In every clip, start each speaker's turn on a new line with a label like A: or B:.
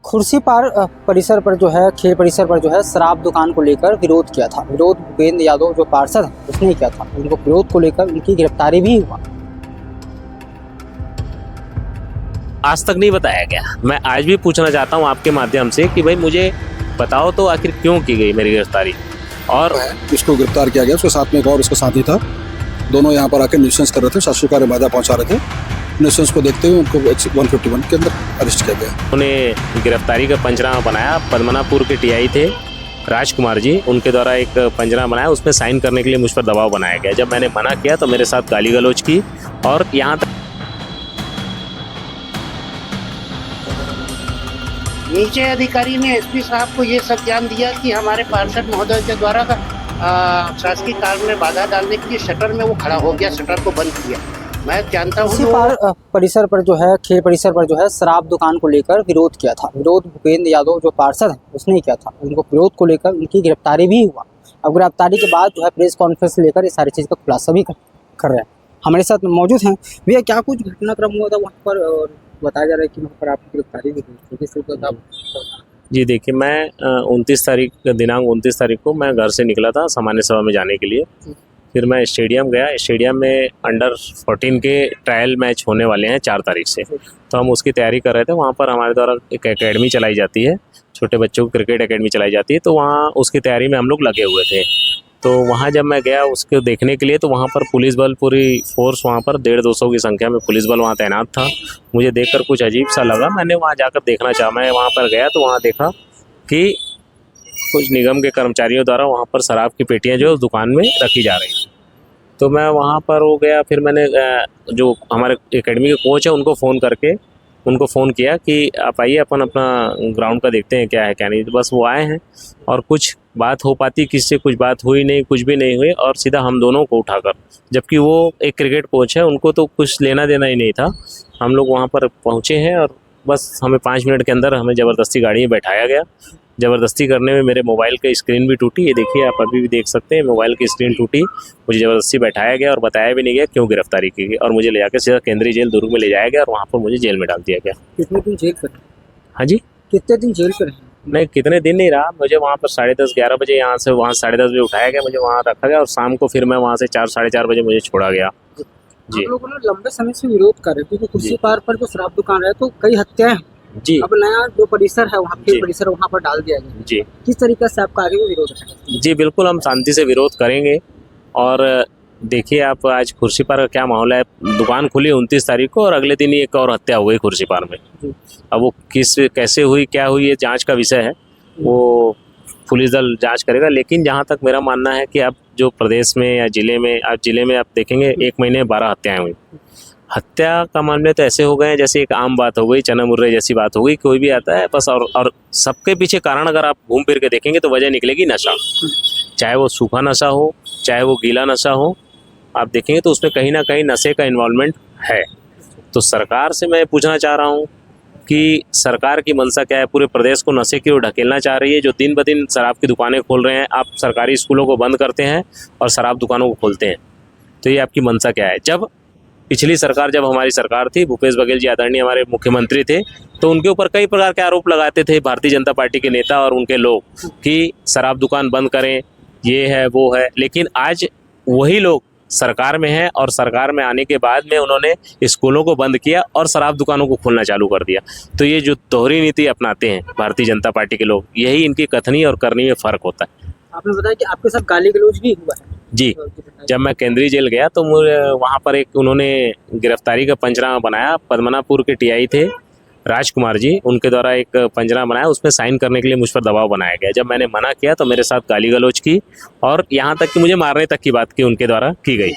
A: खुर्सीपार परिसर पर जो है, खेल परिसर पर जो है शराब दुकान को लेकर विरोध किया था। विरोध भूपेंद्र यादव जो पार्षद हैं उसने किया था। उनको विरोध को लेकर उनकी गिरफ्तारी भी हुआ।
B: आज तक नहीं बताया गया। मैं आज भी पूछना चाहता हूं आपके माध्यम से कि भाई मुझे बताओ तो आखिर क्यों की गई मेरी गिरफ्तारी। और
C: इसको गिरफ्तार किया गया, उसके साथ में एक और उसका साथी था। दोनों यहाँ पर आकर न्यूसेंस कर रहे थे, शासकीय कार्य बाधा पहुँचा रहे थे। न्यूसेंस को देखते हुए उनको 151 के अंदर अरेस्ट किया गया।
B: उन्होंने गिरफ्तारी का पंचनामा बनाया। पद्मनापुर के टीआई थे राजकुमार जी, उनके द्वारा एक पंचनामा बनाया, उसमें साइन करने के लिए मुझ पर दबाव बनाया गया। जब मैंने मना किया तो मेरे साथ गाली गलौज की और यहाँ तक
D: नीचे अधिकारी ने एसपी साहब को ये सब ज्ञान दिया कि हमारे पार्षद महोदय के द्वारा शासकीय कार्य में बाधा डालने के लिए शटर में वो खड़ा हो गया, शटर को बंद किया। मैं जानता हूँ
A: खुर्सीपार परिसर पर जो है, खेल परिसर पर जो है शराब दुकान को लेकर विरोध किया था। विरोध भूपेंद्र यादव जो पार्षद हैं उसने किया था। उनको विरोध को लेकर उनकी गिरफ्तारी भी हुआ। अब गिरफ्तारी के बाद जो है प्रेस कॉन्फ्रेंस लेकर ये सारी चीज़ का खुलासा भी कर रहे हैं। हमारे साथ मौजूद हैं भैया, क्या कुछ घटनाक्रम हुआ था वहाँ पर और बताया जा रहा है कि वहाँ पर आपकी गिरफ्तारी भी हुई।
B: जी देखिए, मैं 29 तारीख को मैं घर से निकला था सामान्य सभा में जाने के लिए। फिर मैं स्टेडियम गया। स्टेडियम में अंडर 14 के ट्रायल मैच होने वाले हैं 4 तारीख से, तो हम उसकी तैयारी कर रहे थे। वहाँ पर हमारे द्वारा एक एकेडमी चलाई जाती है, छोटे बच्चों की क्रिकेट एकेडमी चलाई जाती है, तो वहाँ उसकी तैयारी में हम लोग लगे हुए थे। तो वहाँ जब मैं गया उसको देखने के लिए, तो वहाँ पर पुलिस बल पूरी फोर्स, वहाँ पर 150-200 की संख्या में पुलिस बल वहाँ तैनात था। मुझे देखकर कुछ अजीब सा लगा। मैंने वहाँ जाकर देखना चाहा। मैं वहाँ पर गया तो वहाँ देखा कि कुछ निगम के कर्मचारियों द्वारा वहाँ पर शराब की पेटियाँ जो उस दुकान में रखी जा रही। तो मैं वहाँ पर हो गया। फिर मैंने जो हमारे एकेडमी के कोच हैं उनको फ़ोन किया कि आप आइए, अपन अपना ग्राउंड का देखते हैं क्या है क्या नहीं। तो बस वो आए हैं और कुछ बात हो पाती किससे, कुछ बात हुई नहीं, कुछ भी नहीं हुई, और सीधा हम दोनों को उठाकर, जबकि वो एक क्रिकेट कोच है, उनको तो कुछ लेना देना ही नहीं था। हम लोग वहाँ पर पहुँचे हैं और बस हमें 5 मिनट के अंदर हमें ज़बरदस्ती गाड़ी में बैठाया गया। ज़बरदस्ती करने में मेरे मोबाइल की स्क्रीन भी टूटी। ये देखिए, आप अभी भी देख सकते हैं मोबाइल की स्क्रीन टूटी। मुझे ज़बरदस्ती बैठाया गया और बताया भी नहीं गया क्यों गिरफ्तारी की गई, और मुझे ले जाकर सीधा केंद्रीय जेल दुर्ग में ले जाया गया और वहाँ पर मुझे जेल में डाल दिया गया।
A: कितने दिन जेल पर?
B: हाँ जी,
A: कितने दिन जेल पर?
B: मैं कितने दिन नहीं रहा। मुझे वहाँ पर 10:30-11 बजे यहाँ से, वहाँ 10:30 बजे उठाया गया, मुझे वहाँ रखा गया और शाम को फिर मैं वहाँ से 4-4:30 बजे मुझे छोड़ा गया। जी,
A: हम लोगों ने लंबे समय से विरोध कर रहे थे क्योंकि खुर्सीपार पर जो शराब दुकान है तो कई हत्याएं हैं।
B: जी,
A: अब नया जो परिसर है वहाँ
B: जी,
A: के परिसर वहाँ पर डाल दिया गया।
B: जी,
A: किस तरीके से आपका आगे भी विरोध है?
B: जी बिल्कुल, हम शांति से विरोध करेंगे। और देखिए आप आज खुर्सीपार का क्या माहौल है। दुकान खुली 29 तारीख को और अगले दिन ही एक और हत्या हो गई खुर्सीपार में। अब वो कैसे हुई, क्या हुई, ये जांच का विषय है, वो पुलिस दल जांच करेगा। लेकिन जहाँ तक मेरा मानना है कि अब जो प्रदेश में या ज़िले में आप देखेंगे 1 महीने में 12 हत्याएँ हुई। हत्या का मामले तो ऐसे हो गए हैं जैसे एक आम बात हो गई, चना मुर्रे जैसी बात हो गई। कोई भी आता है बस, और सबके पीछे कारण अगर आप घूम फिर के देखेंगे तो वजह निकलेगी नशा। चाहे वो सूखा नशा हो, चाहे वो गीला नशा हो, आप देखेंगे तो उसमें कहीं ना कहीं नशे का इन्वॉल्वमेंट है। तो सरकार से मैं पूछना चाह रहा हूँ कि सरकार की मंशा क्या है। पूरे प्रदेश को नशे की ओर ढकेलना चाह रही है। जो दिन ब दिन शराब की दुकानें खोल रहे हैं, आप सरकारी स्कूलों को बंद करते हैं और शराब दुकानों को खोलते हैं, तो ये आपकी मंशा क्या है। जब पिछली सरकार, जब हमारी सरकार थी, भूपेश बघेल जी आदरणीय हमारे मुख्यमंत्री थे, तो उनके ऊपर कई प्रकार के आरोप लगाते थे भारतीय जनता पार्टी के नेता और उनके लोग कि शराब दुकान बंद करें, ये है वो है। लेकिन आज वही लोग सरकार में हैं और सरकार में आने के बाद में उन्होंने स्कूलों को बंद किया और शराब दुकानों को खोलना चालू कर दिया। तो ये जो दोहरी नीति अपनाते हैं भारतीय जनता पार्टी के लोग, यही इनकी कथनी और करनी में फ़र्क होता है।
A: आपने बताया कि आपके साथ गाली गलौज भी हुआ है।
B: जी, जब मैं केंद्रीय जेल गया तो मुझे वहाँ पर एक उन्होंने गिरफ्तारी का पंचनामा बनाया। पद्मनापुर के टीआई थे राजकुमार जी, उनके द्वारा एक पंचनामा बनाया, उसमें साइन करने के लिए मुझ पर दबाव बनाया गया। जब मैंने मना किया तो मेरे साथ गाली गलौज की और यहाँ तक कि मुझे मारने तक की बात की उनके द्वारा की गई,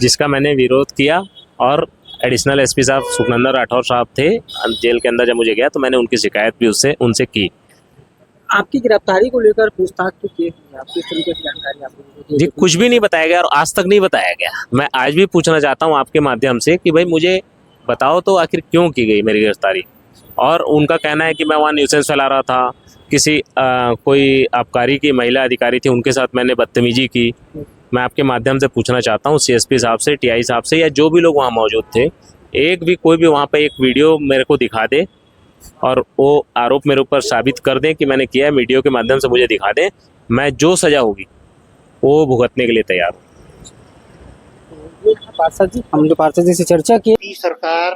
B: जिसका मैंने विरोध किया। और एडिशनल एसपी साहब सुखनंदन राठौर साहब थे जेल के अंदर। जब मुझे गया तो मैंने उनकी शिकायत भी उनसे की।
A: आपकी गिरफ्तारी को लेकर पूछताछ तो की, आपकी इस तरीके से जानकारी आपको?
B: जी, कुछ भी नहीं बताया गया और आज तक नहीं बताया गया। मैं आज भी पूछना चाहता हूँ आपके माध्यम से कि भाई मुझे बताओ तो आखिर क्यों की गई मेरी गिरफ्तारी। और उनका कहना है कि मैं वहाँ न्यूसेंस फैला रहा था, कोई आबकारी की महिला अधिकारी थी, उनके साथ मैंने बदतमीजी की। मैं आपके माध्यम से पूछना चाहता हूँ सीएसपी साहब से, टीआई साहब से, या जो भी लोग वहाँ मौजूद थे, कोई भी वहाँ पे एक वीडियो मेरे को दिखा दे और वो आरोप मेरे ऊपर साबित कर दें कि मैंने किया है, मीडिया के माध्यम से मुझे दिखा दें, मैं जो सजा होगी वो भुगतने के लिए तैयार हूँ।
A: पार्षद जी, हम जो पार्षद जी से चर्चा की,
D: की सरकार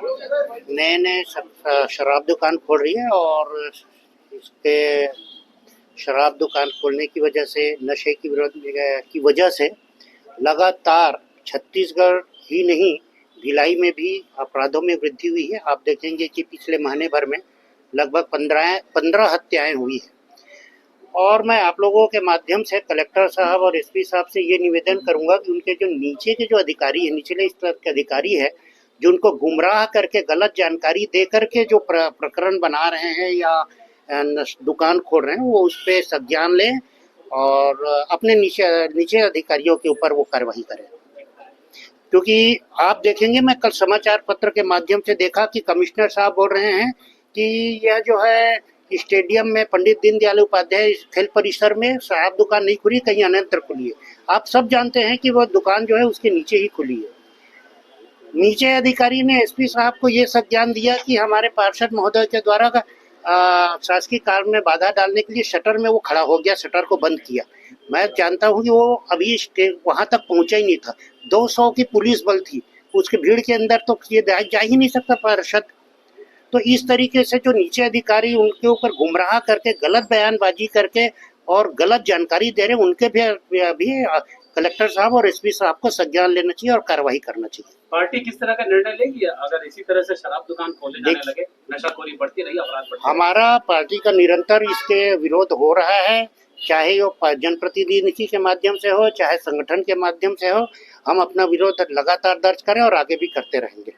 D: नए नए शराब दुकान खोल रही है और इसके शराब दुकान खोलने की वजह से, नशे की विरोध की वजह से लगातार छत्तीसगढ़ ही नहीं भिलाई में भी अपराधों में वृद्धि हुई है। आप देखेंगे कि पिछले महीने भर में लगभग 15 हत्याएं हुई है। और मैं आप लोगों के माध्यम से कलेक्टर साहब और एसपी साहब से ये निवेदन करूंगा कि उनके जो नीचे के जो अधिकारी है, निचले स्तर के अधिकारी है, जो उनको गुमराह करके गलत जानकारी दे करके जो प्रकरण बना रहे हैं या दुकान खोल रहे हैं, वो उस पर संज्ञान लें और अपने नीचे अधिकारियों के ऊपर वो कार्रवाई करें। क्योंकि आप देखेंगे, मैं कल समाचार पत्र के माध्यम से देखा कि कमिश्नर साहब बोल रहे हैं कि यह जो है स्टेडियम में पंडित दीनदयाल उपाध्याय खेल परिसर में शराब दुकान नहीं खुली, कहीं अन्यत्र खुली है। आप सब जानते हैं कि वो दुकान जो है उसके नीचे ही खुली है। नीचे अधिकारी ने एसपी साहब को ये संज्ञान दिया कि हमारे पार्षद महोदय के द्वारा शासकीय कार्य में बाधा डालने के लिए शटर में वो खड़ा हो गया, शटर को बंद किया। मैं जानता हूँ कि वो अभी वहां तक पहुंचा ही नहीं था। 200 की पुलिस बल थी, उसके भीड़ के अंदर तो ये जा ही नहीं सकता पार्षद। तो इस तरीके से जो नीचे अधिकारी उनके ऊपर गुमराह करके गलत बयानबाजी करके और गलत जानकारी दे रहे, उनके भी कलेक्टर साहब और एसपी साहब को संज्ञान लेना चाहिए और कार्रवाई करना चाहिए।
E: पार्टी किस तरह का निर्णय लेगी अगर इसी तरह से शराब दुकान खोले जाने लगे, नशाखोरी बढ़ती रही, अपराध बढ़ते?
D: हमारा पार्टी का निरंतर इसके विरोध हो रहा है, चाहे वो जनप्रतिनिधि के माध्यम से हो, चाहे संगठन के माध्यम से हो। हम अपना विरोध लगातार दर्ज करें और आगे भी करते रहेंगे।